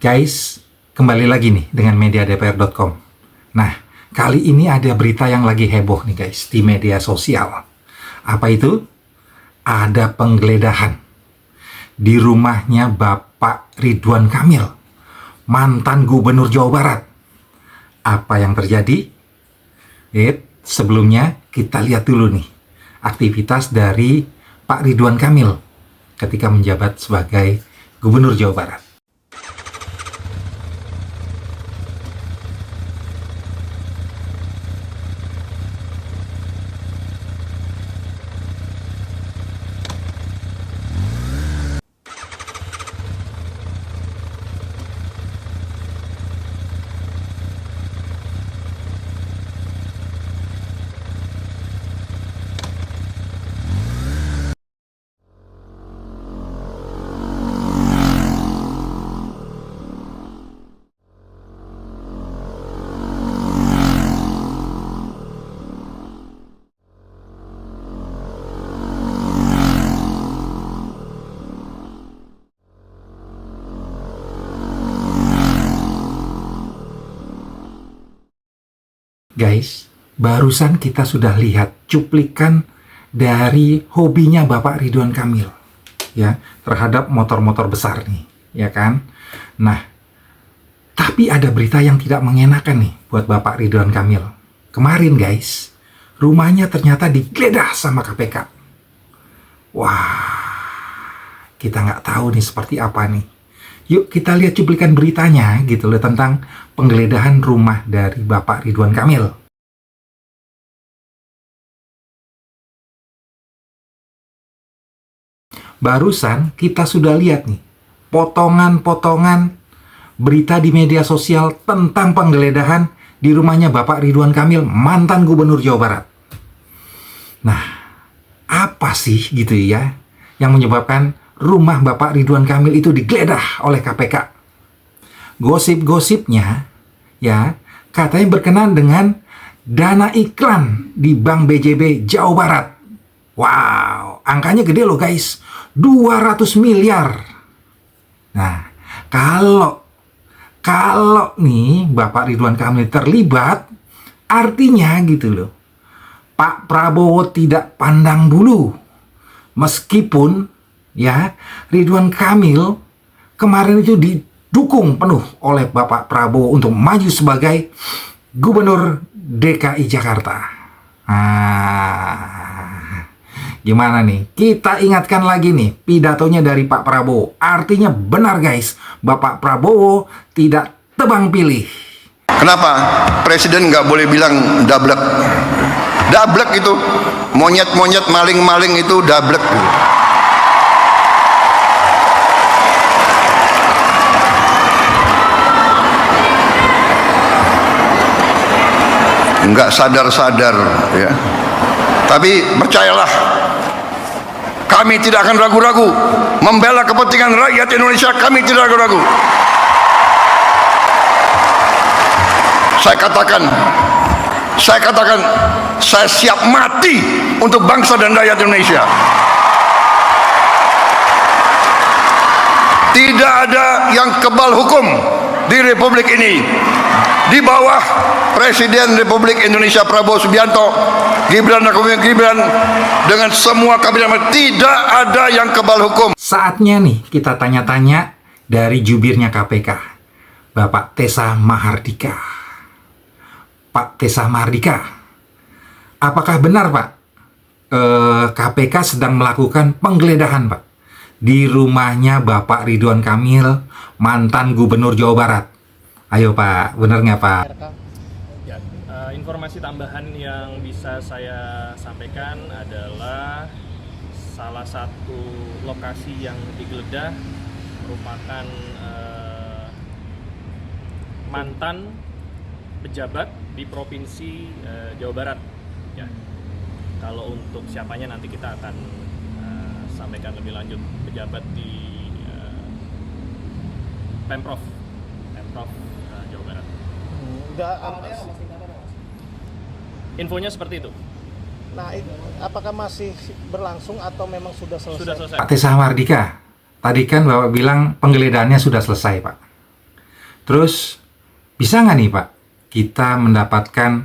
Guys, kembali lagi nih dengan mediadpr.com. Nah, kali ini ada berita yang lagi heboh nih guys di media sosial. Apa itu? Ada penggeledahan di rumahnya Bapak Ridwan Kamil, mantan Gubernur Jawa Barat. Apa yang terjadi? Sebelumnya kita lihat dulu nih aktivitas dari Pak Ridwan Kamil ketika menjabat sebagai Gubernur Jawa Barat. Guys, barusan kita sudah lihat cuplikan dari hobinya Bapak Ridwan Kamil ya terhadap motor-motor besar nih, ya kan? Nah, tapi ada berita yang tidak mengenakan nih buat Bapak Ridwan Kamil. Kemarin guys, rumahnya ternyata digeledah sama KPK. Wah, kita nggak tahu nih seperti apa nih. Yuk kita lihat cuplikan beritanya gitu loh tentang penggeledahan rumah dari Bapak Ridwan Kamil. Barusan kita sudah lihat nih potongan-potongan berita di media sosial tentang penggeledahan di rumahnya Bapak Ridwan Kamil, mantan Gubernur Jawa Barat. Nah, apa sih gitu ya yang menyebabkan rumah Bapak Ridwan Kamil itu digeledah oleh KPK? Gosip-gosipnya ya katanya berkenaan dengan dana iklan di Bank BJB Jawa Barat. Wow, angkanya gede loh guys, 200 miliar. Nah, kalau nih Bapak Ridwan Kamil terlibat, artinya gitu loh, Pak Prabowo tidak pandang bulu. Meskipun ya Ridwan Kamil kemarin itu didukung penuh oleh Bapak Prabowo untuk maju sebagai Gubernur DKI Jakarta. Gimana nih? Kita ingatkan lagi nih pidatonya dari Pak Prabowo. Artinya benar guys, Bapak Prabowo tidak tebang pilih. Kenapa? Presiden nggak boleh bilang dablek. Dablek itu, monyet-monyet, maling-maling itu dablek. Nggak sadar-sadar ya. Tapi percayalah, kami tidak akan ragu-ragu membela kepentingan rakyat Indonesia. Kami tidak ragu-ragu. Saya katakan, saya siap mati untuk bangsa dan rakyat Indonesia. Tidak ada yang kebal hukum di Republik ini. Di bawah Presiden Republik Indonesia Prabowo Subianto, Gibran dengan semua kabinet, tidak ada yang kebal hukum. Saatnya nih kita tanya-tanya dari jubirnya KPK, Bapak Tessa Mahardika. Pak Tessa Mahardika, apakah benar Pak KPK sedang melakukan penggeledahan Pak di rumahnya Bapak Ridwan Kamil, mantan Gubernur Jawa Barat? Ayo Pak, benar nggak Pak? Ya, informasi tambahan yang bisa saya sampaikan adalah salah satu lokasi yang digeledah merupakan mantan pejabat di Provinsi Jawa Barat. Ya. Kalau untuk siapanya nanti kita akan sampaikan lebih lanjut. Pejabat di Pemprov Jawa Barat. Infonya seperti itu. Nah, apakah masih berlangsung atau memang sudah selesai? Sudah selesai. Pak Tessa Mahardika, tadi kan Bapak bilang penggeledahannya sudah selesai Pak. Terus bisa nggak nih Pak kita mendapatkan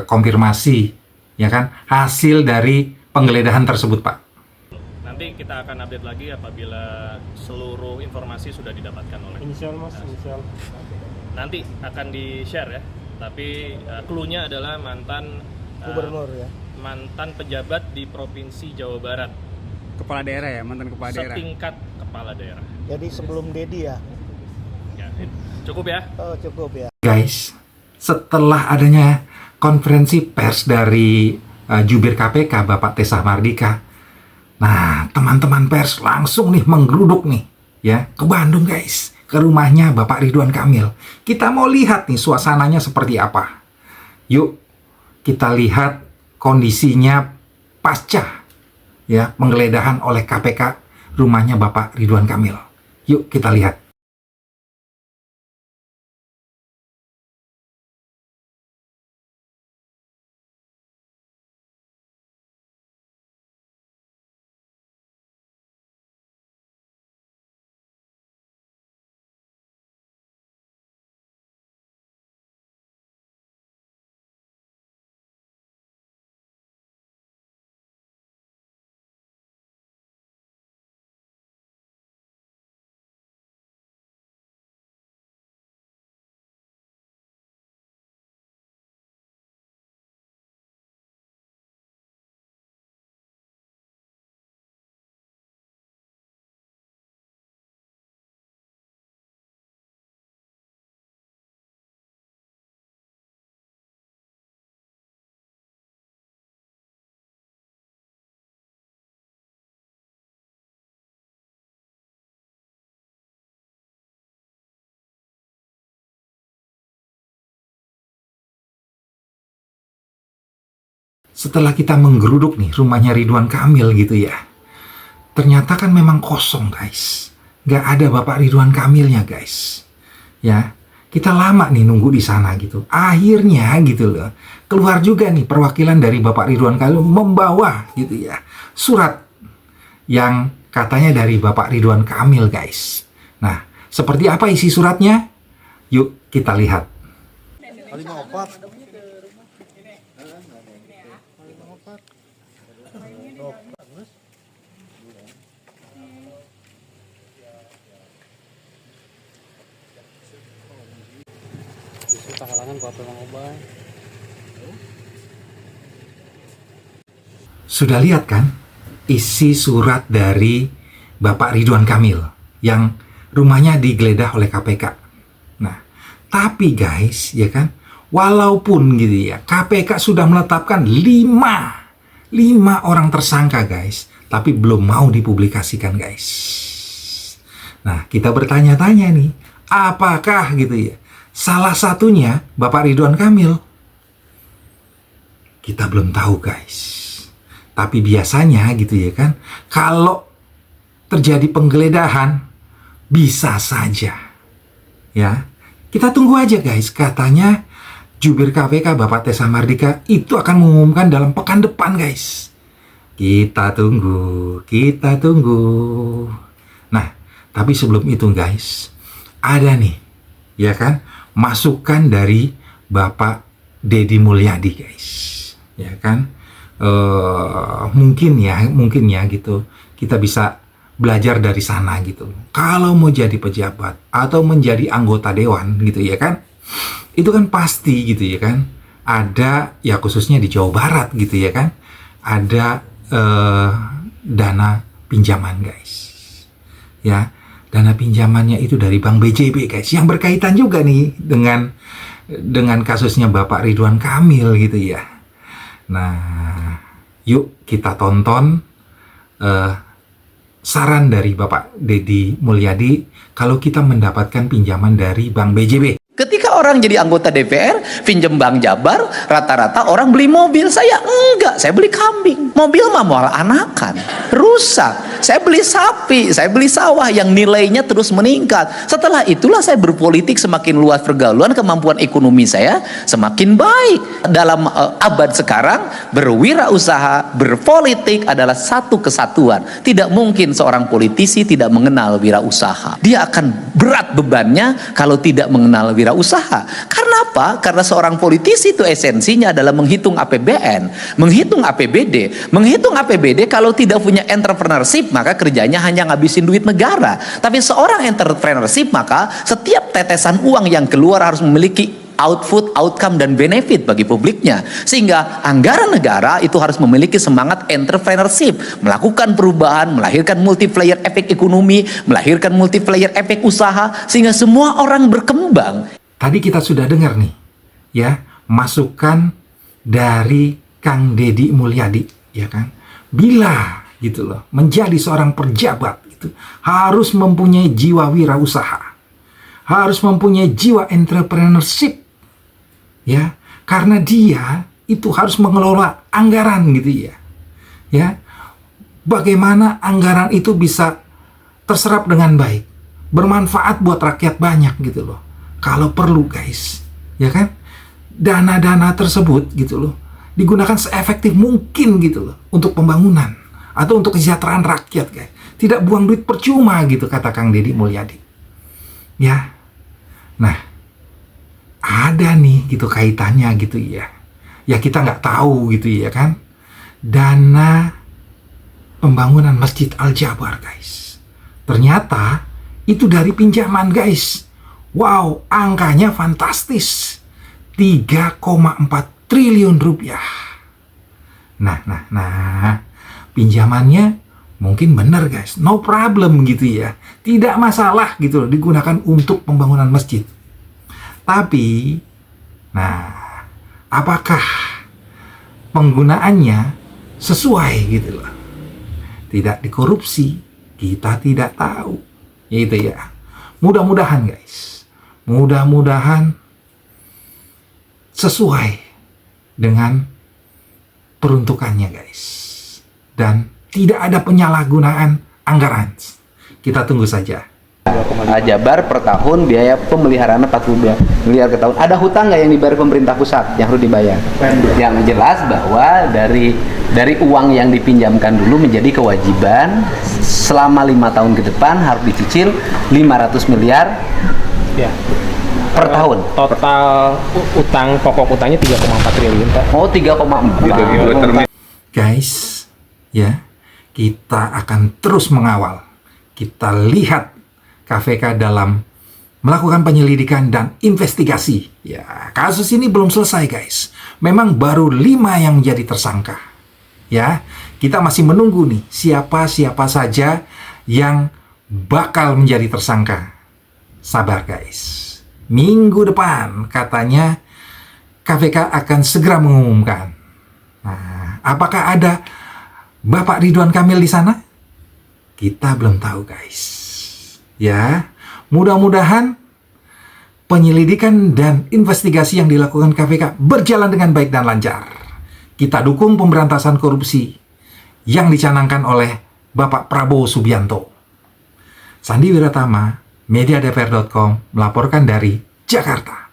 konfirmasi ya kan hasil dari penggeledahan tersebut Pak? Nanti kita akan update lagi apabila seluruh informasi sudah didapatkan oleh. Inisial mas, inisial. Nanti akan di-share ya. Tapi clue-nya adalah mantan Gubernur ya. mantan pejabat di Provinsi Jawa Barat. Kepala daerah ya, mantan kepala daerah. Setingkat kepala daerah. Jadi sebelum Dedi ya. Ya, cukup ya. Oh cukup ya. Guys, setelah adanya konferensi pers dari jubir KPK Bapak Tesa Mardika, nah teman-teman pers langsung nih menggeruduk nih ya ke Bandung guys, ke rumahnya Bapak Ridwan Kamil. Kita mau lihat nih suasananya seperti apa. Yuk kita lihat kondisinya pasca ya penggeledahan oleh KPK rumahnya Bapak Ridwan Kamil. Yuk kita lihat. Setelah kita menggeruduk nih rumahnya Ridwan Kamil gitu ya, ternyata kan memang kosong guys, nggak ada Bapak Ridwan Kamilnya guys. Ya, kita lama nih nunggu di sana gitu. Akhirnya gitu loh, keluar juga nih perwakilan dari Bapak Ridwan Kamil membawa gitu ya surat yang katanya dari Bapak Ridwan Kamil guys. Nah, seperti apa isi suratnya? Yuk kita lihat. Sudah lihat kan isi surat dari Bapak Ridwan Kamil yang rumahnya digeledah oleh KPK. Nah, tapi guys, ya kan, walaupun gitu ya, KPK sudah menetapkan 5 orang tersangka guys, tapi belum mau dipublikasikan guys. Nah, kita bertanya-tanya nih, apakah gitu ya, salah satunya Bapak Ridwan Kamil? Kita belum tahu guys. Tapi biasanya gitu ya kan, kalau terjadi penggeledahan, bisa saja. Ya, kita tunggu aja guys. Katanya jubir KPK Bapak Tesa Mardika itu akan mengumumkan dalam pekan depan guys. Kita tunggu, kita tunggu. Nah, tapi sebelum itu guys, ada nih, ya kan, masukan dari Bapak Deddy Mulyadi guys. Ya kan, mungkin ya gitu, kita bisa belajar dari sana gitu. Kalau mau jadi pejabat atau menjadi anggota dewan gitu ya kan, itu kan pasti gitu ya kan, ada ya khususnya di Jawa Barat gitu ya kan, ada dana pinjaman guys. Ya, dana pinjamannya itu dari Bank BJB guys, yang berkaitan juga nih dengan kasusnya Bapak Ridwan Kamil gitu ya. Nah, yuk kita tonton saran dari Bapak Deddy Mulyadi kalau kita mendapatkan pinjaman dari Bank BJB. Ketika orang jadi anggota DPR, pinjem Bank Jabar, rata-rata orang beli mobil. Saya enggak, saya beli kambing. Mobil mah mual anakan, rusak. saya beli sapi, saya beli sawah yang nilainya terus meningkat. Setelah itulah saya berpolitik, semakin luas pergaulan, kemampuan ekonomi saya semakin baik. Dalam abad sekarang, berwirausaha, berpolitik adalah satu kesatuan. Tidak mungkin seorang politisi tidak mengenal wirausaha. Dia akan berat bebannya kalau tidak mengenal wirausaha. Karena apa? Karena seorang politisi itu esensinya adalah menghitung APBN, menghitung APBD. Menghitung APBD kalau tidak punya entrepreneurship, maka kerjanya hanya ngabisin duit negara. Tapi seorang entrepreneurship, maka setiap tetesan uang yang keluar harus memiliki output, outcome, dan benefit bagi publiknya. Sehingga anggaran negara itu harus memiliki semangat entrepreneurship, melakukan perubahan, melahirkan multiplier efek ekonomi, melahirkan multiplier efek usaha, sehingga semua orang berkembang. Tadi kita sudah dengar nih, ya, masukan dari Kang Deddy Mulyadi, ya kan? Bila gitu loh, menjadi seorang pejabat itu harus mempunyai jiwa wirausaha, harus mempunyai jiwa entrepreneurship, ya, karena dia itu harus mengelola anggaran gitu ya, ya. Bagaimana anggaran itu bisa terserap dengan baik, bermanfaat buat rakyat banyak gitu loh. Kalau perlu guys, ya kan, dana-dana tersebut gitu loh digunakan seefektif mungkin gitu loh untuk pembangunan atau untuk kesejahteraan rakyat guys. Tidak buang duit percuma gitu, kata Kang Deddy Mulyadi. Ya, nah ada nih gitu kaitannya gitu ya. Ya kita nggak tahu gitu ya kan. Dana pembangunan Masjid Al-Jabar guys. Ternyata itu dari pinjaman guys. Wow, angkanya fantastis. 3,4 triliun rupiah. Nah, pinjamannya mungkin benar guys, no problem gitu ya, tidak masalah gitu loh, digunakan untuk pembangunan masjid. Tapi, nah, apakah penggunaannya sesuai gitu loh? Tidak dikorupsi, kita tidak tahu, gitu ya. Mudah-mudahan guys, mudah-mudahan sesuai dengan peruntukannya guys, dan tidak ada penyalahgunaan anggaran. Kita tunggu saja. Jabar per tahun biaya pemeliharaan 42 miliar ke tahun. Ada hutang nggak yang dibayar pemerintah pusat yang harus dibayar? Yang jelas bahwa dari uang yang dipinjamkan dulu menjadi kewajiban selama 5 tahun ke depan harus dicicil 500 miliar Ya. per tahun. Total utang, pokok utangnya 3,4 triliun Pak. Oh, 3,4. Guys, ya, kita akan terus mengawal. Kita lihat KPK dalam melakukan penyelidikan dan investigasi. Ya, kasus ini belum selesai guys. Memang baru 5 yang menjadi tersangka. Ya, kita masih menunggu nih siapa saja yang bakal menjadi tersangka. Sabar guys. Minggu depan katanya KPK akan segera mengumumkan. Nah, apakah ada Bapak Ridwan Kamil di sana? Kita belum tahu guys. Ya, mudah-mudahan penyelidikan dan investigasi yang dilakukan KPK berjalan dengan baik dan lancar. Kita dukung pemberantasan korupsi yang dicanangkan oleh Bapak Prabowo Subianto. Sandi Wiratama, mediadpr.com, melaporkan dari Jakarta.